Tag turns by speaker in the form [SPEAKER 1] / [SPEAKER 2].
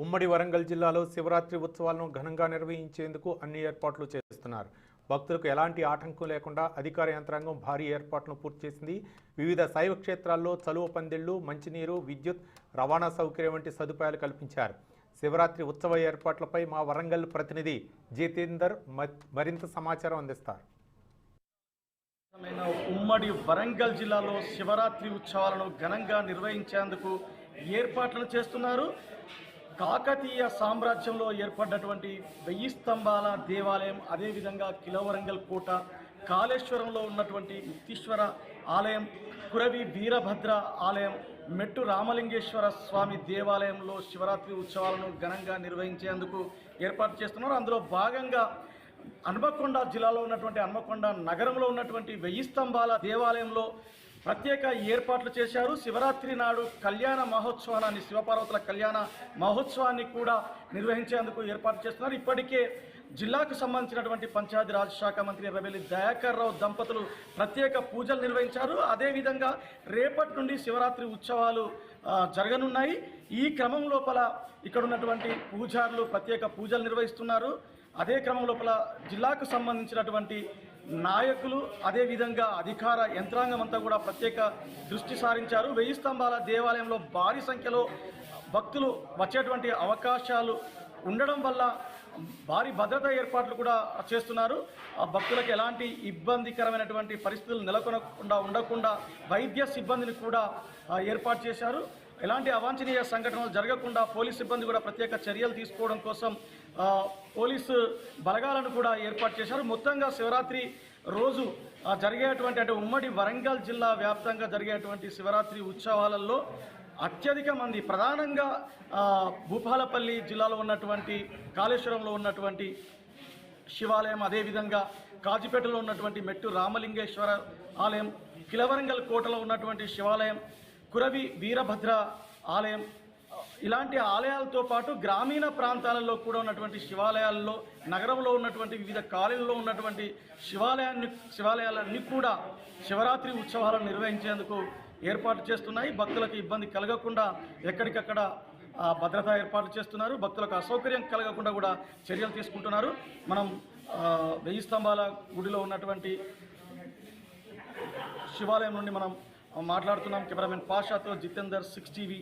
[SPEAKER 1] ఉమ్మడి వరంగల్ జిల్లాలో శివరాత్రి ఉత్సవాలను ఘనంగా నిర్వహించేందుకు అన్ని ఏర్పాట్లు చేస్తున్నారు. భక్తులకు ఎలాంటి ఆటంకం లేకుండా అధికార యంత్రాంగం భారీ ఏర్పాట్లను పూర్తి చేసింది. వివిధ శైవ క్షేత్రాల్లో చలువ పందిళ్లు, మంచినీరు, విద్యుత్, రవాణా సౌకర్యం వంటి సదుపాయాలు కల్పించారు. శివరాత్రి ఉత్సవ ఏర్పాట్లపై మా వరంగల్ ప్రతినిధి జితేందర్ మరింత సమాచారం అందిస్తారు.
[SPEAKER 2] ఉమ్మడి వరంగల్ జిల్లాలో శివరాత్రి ఉత్సవాలను ఘనంగా నిర్వహించేందుకు ఏర్పాట్లు చేస్తున్నారు. కాకతీయ సామ్రాజ్యంలో ఏర్పడినటువంటి 1000 స్తంభాల దేవాలయం, అదేవిధంగా కిలవరంగల్ కోట, కాళేశ్వరంలో ఉన్నటువంటి ముక్తీశ్వర ఆలయం, కురవి వీరభద్ర ఆలయం, మెట్టు రామలింగేశ్వర స్వామి దేవాలయంలో శివరాత్రి ఉత్సవాలను ఘనంగా నిర్వహించేందుకు ఏర్పాటు చేస్తున్నారు. అందులో భాగంగా హన్మకొండ జిల్లాలో ఉన్నటువంటి హన్మకొండ నగరంలో ఉన్నటువంటి 1000 స్తంభాల దేవాలయంలో ప్రత్యేక ఏర్పాట్లు చేశారు. శివరాత్రి నాడు కళ్యాణ మహోత్సవాన్ని, శివపార్వతుల కళ్యాణ మహోత్సవాన్ని కూడా నిర్వహించేందుకు ఏర్పాటు చేస్తున్నారు. ఇప్పటికే జిల్లాకు సంబంధించినటువంటి పంచాయతీరాజ్ శాఖ మంత్రి ఎర్రబెల్లి దయాకర్ రావు దంపతులు ప్రత్యేక పూజలు నిర్వహించారు. అదేవిధంగా రేపటి నుండి శివరాత్రి ఉత్సవాలు జరగనున్నాయి. ఈ క్రమం లోపల ఇక్కడ ఉన్నటువంటి పూజారులు ప్రత్యేక పూజలు నిర్వహిస్తున్నారు. అదే క్రమం లోపల జిల్లాకు సంబంధించినటువంటి నాయకులు, అదేవిధంగా అధికార యంత్రాంగం అంతా కూడా ప్రత్యేక దృష్టి సారించారు. 1000 స్తంభాల దేవాలయంలో భారీ సంఖ్యలో భక్తులు వచ్చేటువంటి అవకాశాలు ఉండడం వల్ల భారీ భద్రతా ఏర్పాట్లు కూడా చేస్తున్నారు. ఆ భక్తులకు ఎలాంటి ఇబ్బందికరమైనటువంటి పరిస్థితులు నెలకొనకుండా ఉండకుండా వైద్య సిబ్బందిని కూడా ఏర్పాటు చేశారు. ఎలాంటి అవాంఛనీయ సంఘటనలు జరగకుండా పోలీస్ సిబ్బంది కూడా ప్రత్యేక చర్యలు తీసుకోవడం కోసం పోలీసు బలగాలను కూడా ఏర్పాటు చేశారు. మొత్తంగా శివరాత్రి రోజు జరిగేటువంటి అంటే ఉమ్మడి వరంగల్ జిల్లా వ్యాప్తంగా జరిగేటువంటి శివరాత్రి ఉత్సవాలలో అత్యధిక మంది ప్రధానంగా భూపాలపల్లి జిల్లాలో ఉన్నటువంటి కాళేశ్వరంలో ఉన్నటువంటి శివాలయం, అదేవిధంగా కాజీపేటలో ఉన్నటువంటి మెట్టు రామలింగేశ్వర ఆలయం, కిలవరంగల్ కోటలో ఉన్నటువంటి శివాలయం, కురవి వీరభద్ర ఆలయం, ఇలాంటి ఆలయాలతో పాటు గ్రామీణ ప్రాంతాలలో కూడా ఉన్నటువంటి శివాలయాల్లో, నగరంలో ఉన్నటువంటి వివిధ కాలనీల్లో ఉన్నటువంటి శివాలయాలన్నీ కూడా శివరాత్రి ఉత్సవాలను నిర్వహించేందుకు ఏర్పాటు చేస్తున్నాయి. భక్తులకు ఇబ్బంది కలగకుండా ఎక్కడికక్కడ భద్రతా ఏర్పాట్లు చేస్తున్నారు. భక్తులకు అసౌకర్యం కలగకుండా కూడా చర్యలు తీసుకుంటున్నారు. మనం 1000 స్తంభాల గుడిలో ఉన్నటువంటి శివాలయం నుండి మనం మాట్లాడుతున్నాం. కెమెరామెన్ పాషాతో జితేందర్, 6 TV.